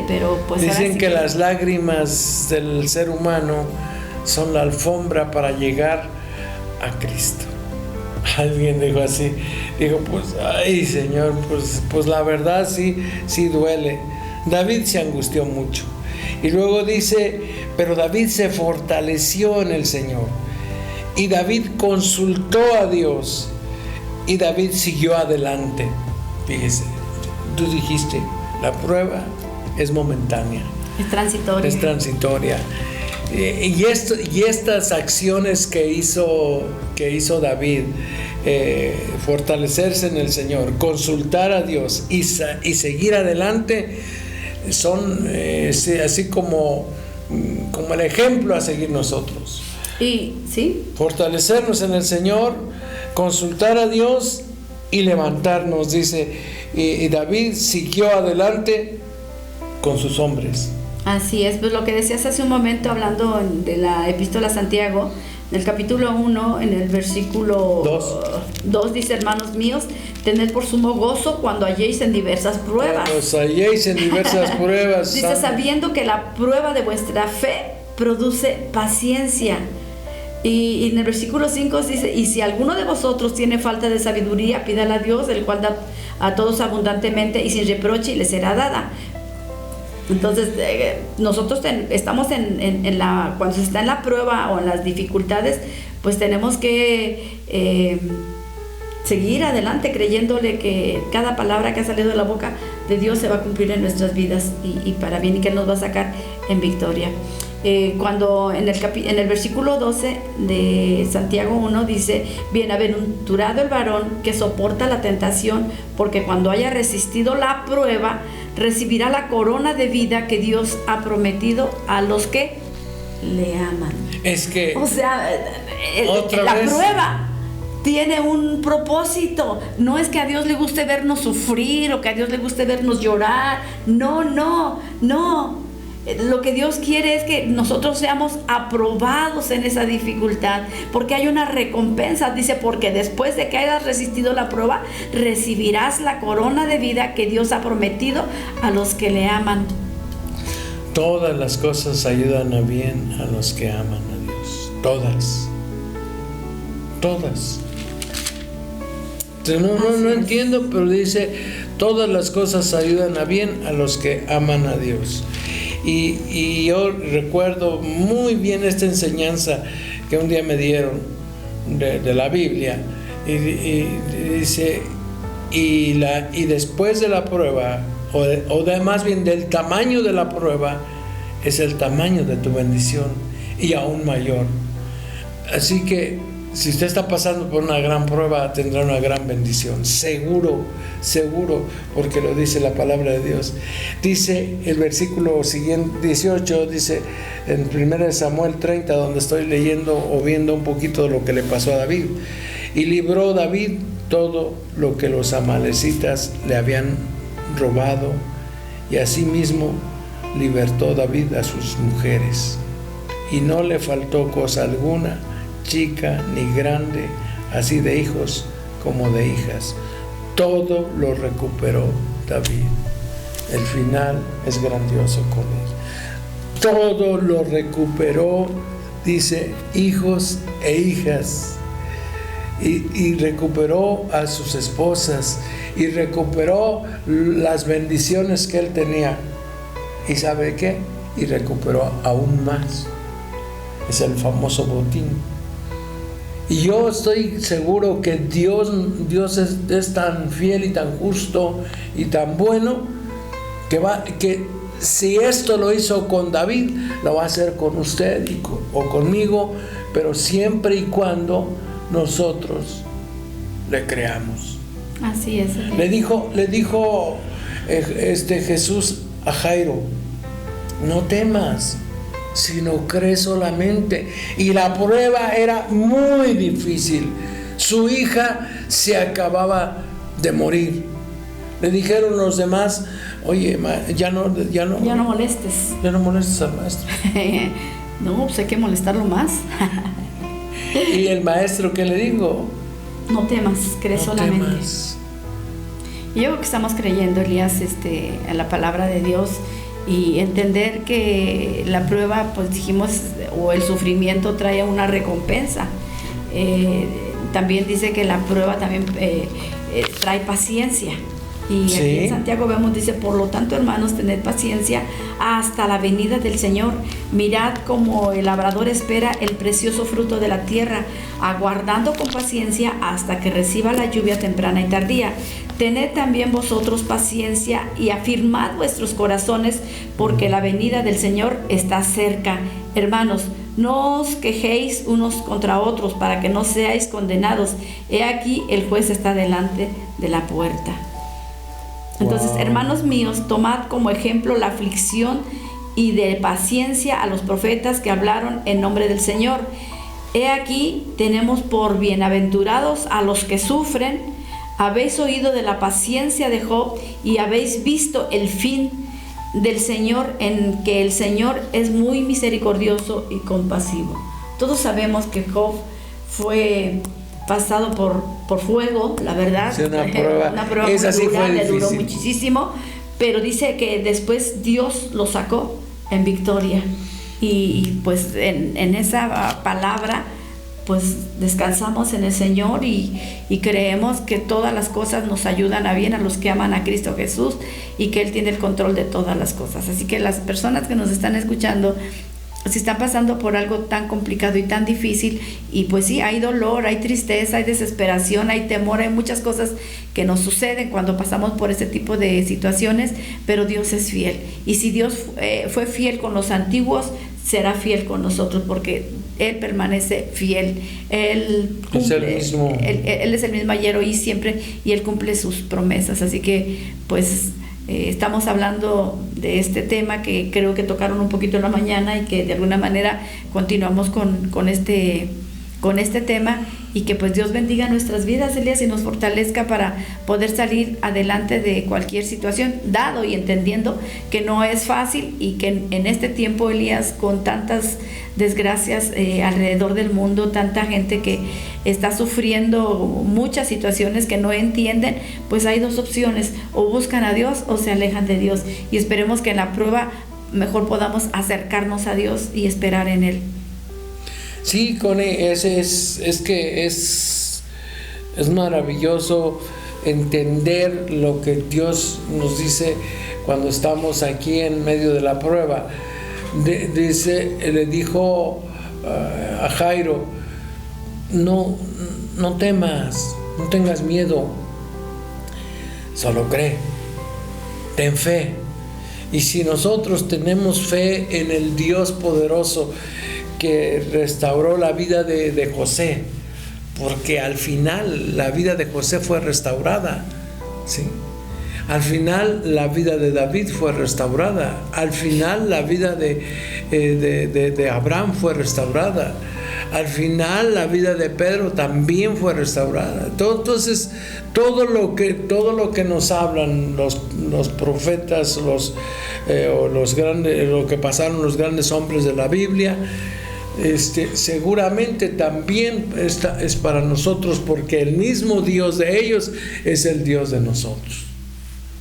pero pues dicen que las lágrimas del ser humano son la alfombra para llegar a Cristo. Alguien dijo así, pues, ay Señor, pues la verdad sí duele. David se angustió mucho. Y luego dice, pero David se fortaleció en el Señor. Y David consultó a Dios. Y David siguió adelante. Fíjese, tú dijiste, la prueba es momentánea. Es transitoria. Y estas acciones que hizo David, fortalecerse en el Señor, consultar a Dios y seguir adelante, son así como el ejemplo a seguir nosotros. Y sí, fortalecernos en el Señor, consultar a Dios y levantarnos, dice, y David siguió adelante con sus hombres. Así es, pues lo que decías hace un momento hablando de la epístola a Santiago, en el capítulo 1, en el versículo 2 dice, hermanos míos, tened por sumo gozo cuando halléis en diversas pruebas. Os halléis en diversas pruebas. Dice, sabiendo que la prueba de vuestra fe produce paciencia. Y en el versículo 5 dice, y si alguno de vosotros tiene falta de sabiduría, pídala a Dios, el cual da a todos abundantemente y sin reproche, y le será dada. Entonces nosotros estamos cuando se está en la prueba o en las dificultades, pues tenemos que seguir adelante creyéndole que cada palabra que ha salido de la boca de Dios se va a cumplir en nuestras vidas y para bien, y que Él nos va a sacar en victoria. Cuando en el versículo 12 de Santiago 1 dice, bienaventurado el varón que soporta la tentación, porque cuando haya resistido la prueba, recibirá la corona de vida que Dios ha prometido a los que le aman. Es que, o sea, la prueba tiene un propósito. No es que a Dios le guste vernos sufrir o que a Dios le guste vernos llorar. No. Lo que Dios quiere es que nosotros seamos aprobados en esa dificultad, porque hay una recompensa. Dice, porque después de que hayas resistido la prueba, recibirás la corona de vida que Dios ha prometido a los que le aman. Todas las cosas ayudan a bien a los que aman a Dios. Todas. No entiendo, pero dice, todas las cosas ayudan a bien a los que aman a Dios. Y yo recuerdo muy bien esta enseñanza que un día me dieron de la Biblia, y dice, y después de la prueba, más bien del tamaño de la prueba, es el tamaño de tu bendición, y aún mayor. Así que si usted está pasando por una gran prueba, tendrá una gran bendición, seguro, porque lo dice la palabra de Dios. Dice el versículo siguiente, 18, dice en 1 Samuel 30, donde estoy leyendo o viendo un poquito de lo que le pasó a David. Y libró David todo lo que los amalecitas le habían robado, y asimismo libertó David a sus mujeres, y no le faltó cosa alguna, chica ni grande, así de hijos como de hijas. Todo lo recuperó David. El final es grandioso con él. Todo lo recuperó, dice, hijos e hijas. Y recuperó a sus esposas, y recuperó las bendiciones que él tenía. ¿Y sabe qué? Y recuperó aún más. Es el famoso botín. Y yo estoy seguro que Dios es tan fiel y tan justo y tan bueno que si esto lo hizo con David, lo va a hacer con usted o conmigo, pero siempre y cuando nosotros le creamos. Así es. Le dijo Jesús a Jairo: no temas, sino cree solamente. Y la prueba era muy difícil. Su hija se acababa de morir. Le dijeron los demás: oye, ya no molestes. Ya no molestes al maestro. No, pues hay que molestarlo más. Y el maestro, ¿qué le digo? No temas, cree solamente. Temas. Yo creo que estamos creyendo, Elías, en la palabra de Dios, y entender que la prueba, pues dijimos, o el sufrimiento trae una recompensa. También dice que la prueba también trae paciencia. Y sí. Aquí en Santiago vemos, dice: por lo tanto, hermanos, tened paciencia hasta la venida del Señor. Mirad como el labrador espera el precioso fruto de la tierra, aguardando con paciencia hasta que reciba la lluvia temprana y tardía. Tened también vosotros paciencia y afirmad vuestros corazones, porque la venida del Señor está cerca. Hermanos, no os quejéis unos contra otros, para que no seáis condenados. He aquí, el juez está delante de la puerta. Entonces, hermanos míos, tomad como ejemplo la aflicción y de paciencia a los profetas que hablaron en nombre del Señor. He aquí, tenemos por bienaventurados a los que sufren. Habéis oído de la paciencia de Job y habéis visto el fin del Señor, en que el Señor es muy misericordioso y compasivo. Todos sabemos que Job fue pasado por fuego, la verdad. Sí, una prueba esa sí dura, fue le duró difícil. muchísimo, pero dice que después Dios lo sacó en victoria. Y pues en esa palabra, pues descansamos en el Señor y creemos que todas las cosas nos ayudan a bien a los que aman a Cristo Jesús, y que Él tiene el control de todas las cosas. Así que las personas que nos están escuchando, si están pasando por algo tan complicado y tan difícil, y pues sí, hay dolor, hay tristeza, hay desesperación, hay temor, hay muchas cosas que nos suceden cuando pasamos por ese tipo de situaciones, pero Dios es fiel. Y si Dios fue fiel con los antiguos, será fiel con nosotros, porque Él permanece fiel. Él cumple, es el mismo. Él es el mismo ayer, hoy y siempre, y Él cumple sus promesas. Así que pues estamos hablando de este tema que creo que tocaron un poquito en la mañana, y que de alguna manera continuamos con este tema, y que pues Dios bendiga nuestras vidas, Elías, y nos fortalezca para poder salir adelante de cualquier situación, dado y entendiendo que no es fácil, y que en este tiempo, Elías, con tantas desgracias alrededor del mundo, tanta gente que está sufriendo muchas situaciones que no entienden, pues hay dos opciones: o buscan a Dios o se alejan de Dios, y esperemos que en la prueba mejor podamos acercarnos a Dios y esperar en Él. Sí, Connie, es maravilloso entender lo que Dios nos dice cuando estamos aquí en medio de la prueba. Le dijo a Jairo: no temas, no tengas miedo, solo cree, ten fe. Y si nosotros tenemos fe en el Dios poderoso que restauró la vida de José, porque al final la vida de José fue restaurada, ¿sí? Al final la vida de David fue restaurada, al final la vida de Abraham fue restaurada, al final la vida de Pedro también fue restaurada. Entonces todo lo que nos hablan los profetas, los grandes, lo que pasaron los grandes hombres de la Biblia, seguramente también es para nosotros, porque el mismo Dios de ellos es el Dios de nosotros.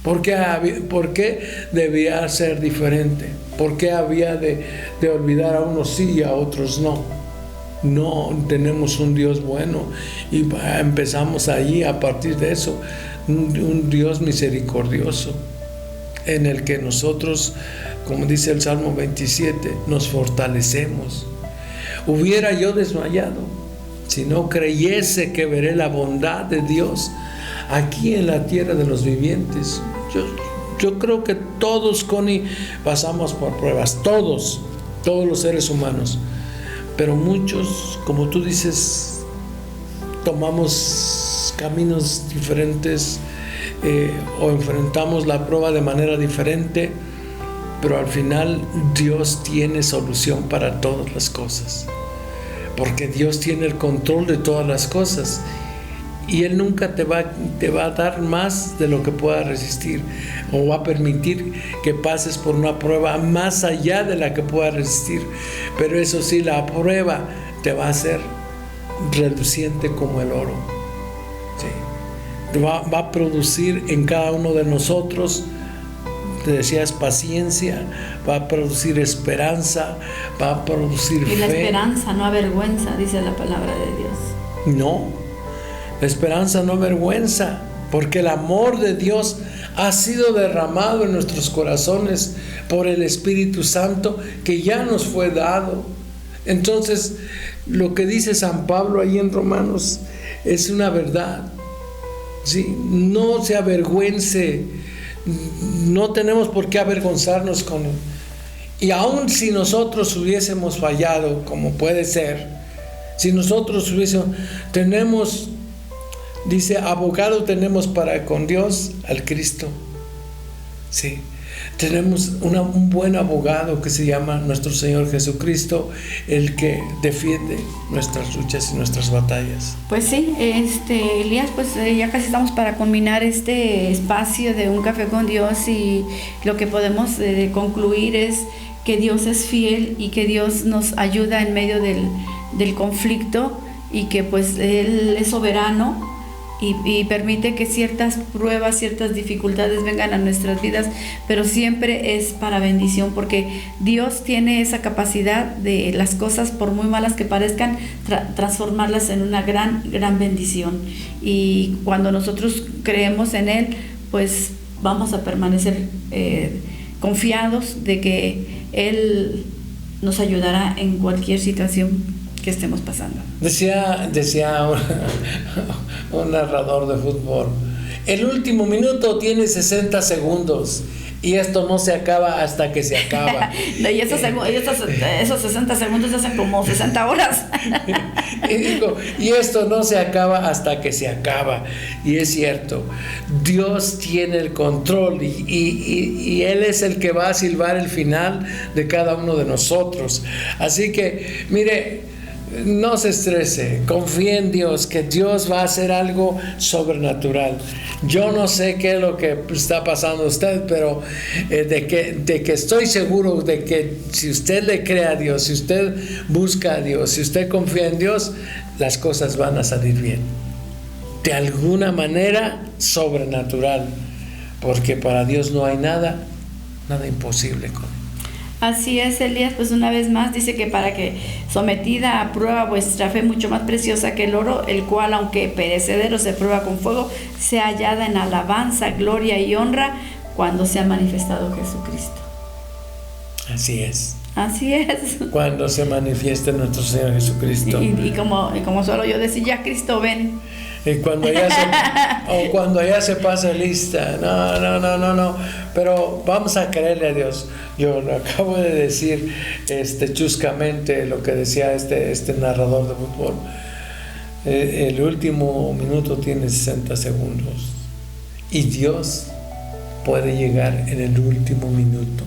¿Por qué debía ser diferente? ¿Por qué había de olvidar a unos sí y a otros no? No, tenemos un Dios bueno, y empezamos allí, a partir de eso, un Dios misericordioso, en el que nosotros, como dice el Salmo 27, nos fortalecemos. Hubiera yo desmayado si no creyese que veré la bondad de Dios aquí en la tierra de los vivientes. Yo creo que todos, Connie, pasamos por pruebas, todos los seres humanos, pero muchos, como tú dices, tomamos caminos diferentes o enfrentamos la prueba de manera diferente, pero al final Dios tiene solución para todas las cosas, porque Dios tiene el control de todas las cosas y Él nunca te va a dar más de lo que puedas resistir, o va a permitir que pases por una prueba más allá de la que puedas resistir. Pero eso sí, la prueba te va a hacer reluciente como el oro. Sí. Va a producir en cada uno de nosotros, te decías, paciencia, va a producir esperanza, va a producir fe. Y la esperanza no avergüenza, dice la palabra de Dios. No, la esperanza no avergüenza, porque el amor de Dios ha sido derramado en nuestros corazones por el Espíritu Santo que ya nos fue dado. Entonces, lo que dice San Pablo ahí en Romanos es una verdad. ¿Sí? No se avergüence, no tenemos por qué avergonzarnos con él. Y aun si nosotros hubiésemos fallado, como puede ser, si nosotros tenemos, dice, abogado tenemos para con Dios al Cristo. Sí, tenemos un buen abogado que se llama nuestro Señor Jesucristo, el que defiende nuestras luchas y nuestras batallas. Pues sí, Elías, pues ya casi estamos para culminar este espacio de Un Café con Dios, y lo que podemos concluir es que Dios es fiel y que Dios nos ayuda en medio del conflicto, y que pues Él es soberano y permite que ciertas pruebas, ciertas dificultades vengan a nuestras vidas, pero siempre es para bendición, porque Dios tiene esa capacidad de las cosas, por muy malas que parezcan, transformarlas en una gran bendición. Y cuando nosotros creemos en Él, pues vamos a permanecer confiados de que Él nos ayudará en cualquier situación que estemos pasando. Decía un narrador de fútbol: el último minuto tiene 60 segundos y esto no se acaba hasta que se acaba. Y esos 60 segundos hacen como 60 horas. Y esto no se acaba hasta que se acaba. Y es cierto, Dios tiene el control y Él es el que va a silbar el final de cada uno de nosotros. Así que, mire, no se estrese, confíe en Dios, que Dios va a hacer algo sobrenatural. Yo no sé qué es lo que está pasando a usted, pero de que estoy seguro de que si usted le cree a Dios, si usted busca a Dios, si usted confía en Dios, las cosas van a salir bien. De alguna manera sobrenatural, porque para Dios no hay nada imposible. Así es, Elías, pues una vez más dice que para que sometida a prueba vuestra fe, mucho más preciosa que el oro, el cual aunque perecedero se prueba con fuego, sea hallada en alabanza, gloria y honra cuando sea manifestado Jesucristo. Así es. Así es. Cuando se manifieste nuestro Señor Jesucristo. Y como solo yo decía, ya Cristo ven. Y cuando ya se pasa lista, no, pero vamos a creerle a Dios. Yo lo acabo de decir chuscamente lo que decía este narrador de fútbol. El último minuto tiene 60 segundos y Dios puede llegar en el último minuto.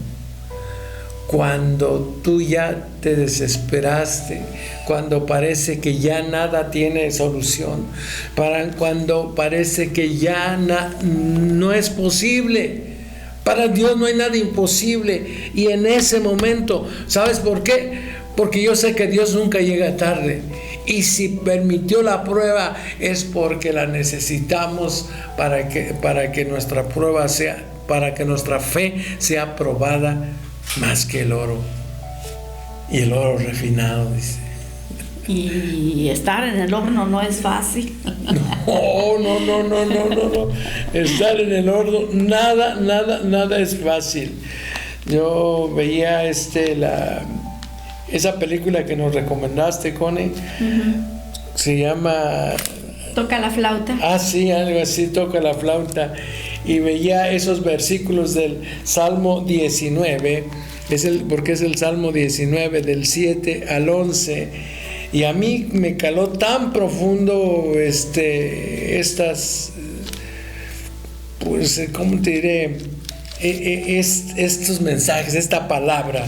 Cuando tú ya te desesperaste, cuando parece que ya nada tiene solución, cuando parece que ya no es posible, para Dios no hay nada imposible. Y en ese momento, ¿sabes por qué? Porque yo sé que Dios nunca llega tarde, y si permitió la prueba es porque la necesitamos para que nuestra prueba sea, para que nuestra fe sea probada más que el oro, y el oro refinado, dice. Y estar en el horno no es fácil. No. Estar en el horno, nada es fácil. Yo veía esa película que nos recomendaste, Connie. Se llama Toca la flauta. Sí, algo así, Toca la flauta. y veía esos versículos del Salmo 19, porque es el Salmo 19 del 7 al 11, y a mí me caló tan profundo pues, ¿cómo te diré? Estos mensajes, esta palabra,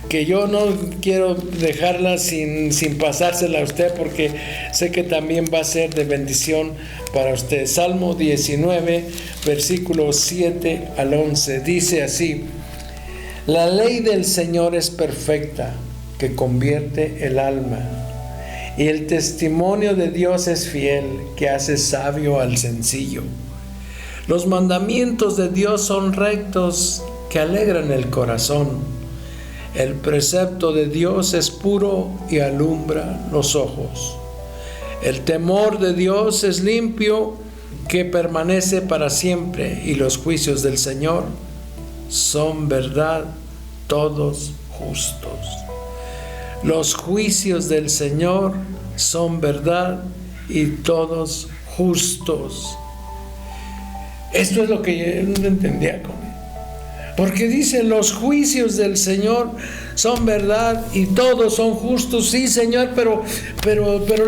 que yo no quiero dejarla sin pasársela a usted, porque sé que también va a ser de bendición para usted. Salmo 19, versículos 7 al 11, dice así: la ley del Señor es perfecta, que convierte el alma, y el testimonio de Dios es fiel, que hace sabio al sencillo. Los mandamientos de Dios son rectos, que alegran el corazón. El precepto de Dios es puro y alumbra los ojos. El temor de Dios es limpio, que permanece para siempre, y los juicios del Señor son verdad, todos justos. Los juicios del Señor son verdad y todos justos. Esto es lo que yo no entendía con él. Porque dice, los juicios del Señor son verdad y todos son justos. Sí, Señor, pero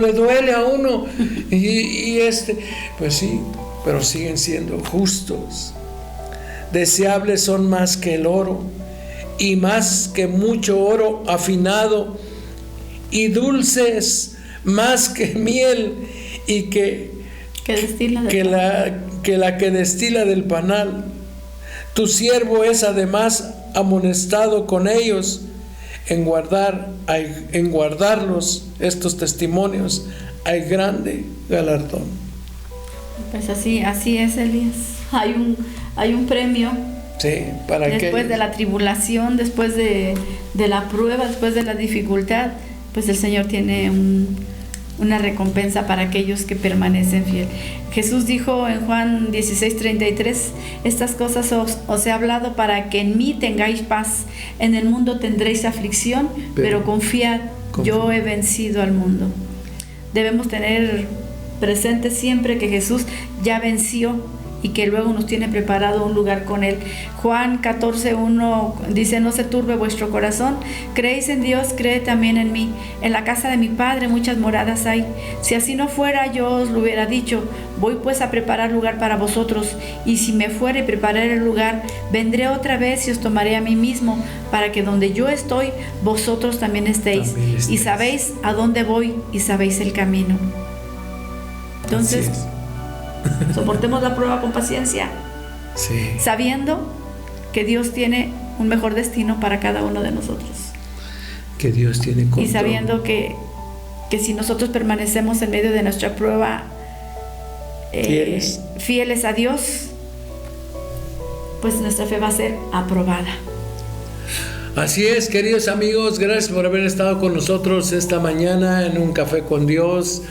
le duele a uno. Pues sí, pero siguen siendo justos. Deseables son más que el oro, y más que mucho oro afinado, y dulces más que miel, y que la que destila del panal. Tu siervo es además amonestado con ellos en guardarlos, estos testimonios, hay grande galardón. Pues así es, Elías. Hay un premio. Sí, para después de la tribulación, después de la prueba, después de la dificultad, pues el Señor tiene una recompensa para aquellos que permanecen fieles. Jesús dijo en Juan 16:33, estas cosas os he hablado para que en mí tengáis paz. En el mundo tendréis aflicción, pero confiad, yo he vencido al mundo. Debemos tener presente siempre que Jesús ya venció y que luego nos tiene preparado un lugar con Él. Juan 14:1 dice, no se turbe vuestro corazón, creéis en Dios, creed también en mí. En la casa de mi Padre muchas moradas hay. Si así no fuera, yo os lo hubiera dicho. Voy pues a preparar lugar para vosotros, y si me fuere y prepararé el lugar, vendré otra vez y os tomaré a mí mismo, para que donde yo estoy, vosotros también estéis. Y sabéis a dónde voy, y sabéis el camino. Entonces, soportemos la prueba con paciencia, sí, sabiendo que Dios tiene un mejor destino para cada uno de nosotros. Que Dios tiene control. Y sabiendo que si nosotros permanecemos en medio de nuestra prueba fieles a Dios, pues nuestra fe va a ser aprobada. Así es, queridos amigos, gracias por haber estado con nosotros esta mañana en Un Café con Dios.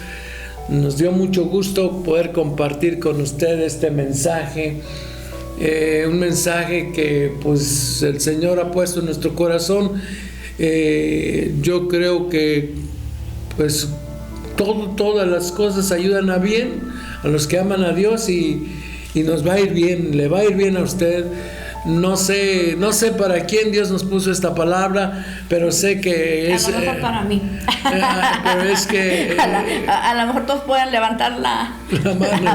Nos dio mucho gusto poder compartir con ustedes este mensaje, un mensaje que pues el Señor ha puesto en nuestro corazón. Yo creo que pues todas las cosas ayudan a bien a los que aman a Dios, y nos va a ir bien, le va a ir bien a usted. No sé para quién Dios nos puso esta palabra, pero sé que es... A lo mejor para mí. Pero es que... a lo mejor todos pueden levantar la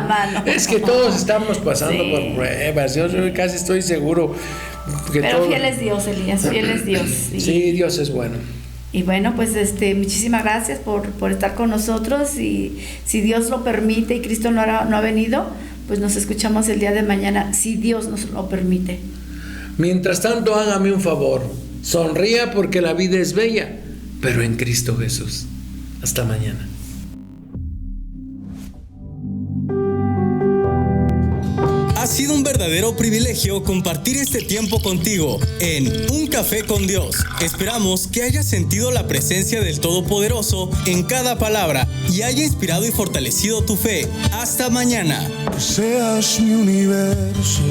mano. Es que todos estamos pasando por pruebas, yo casi estoy seguro. Pero fiel es Dios, Elías, fiel es Dios. Sí, Dios es bueno. Y bueno, pues muchísimas gracias por estar con nosotros, y si Dios lo permite y Cristo no ha venido, pues nos escuchamos el día de mañana, si Dios nos lo permite. Mientras tanto, hágame un favor, sonría porque la vida es bella, pero en Cristo Jesús. Hasta mañana. Ha sido un verdadero privilegio compartir este tiempo contigo en Un Café con Dios. Esperamos que hayas sentido la presencia del Todopoderoso en cada palabra y haya inspirado y fortalecido tu fe. Hasta mañana. Seas mi universo,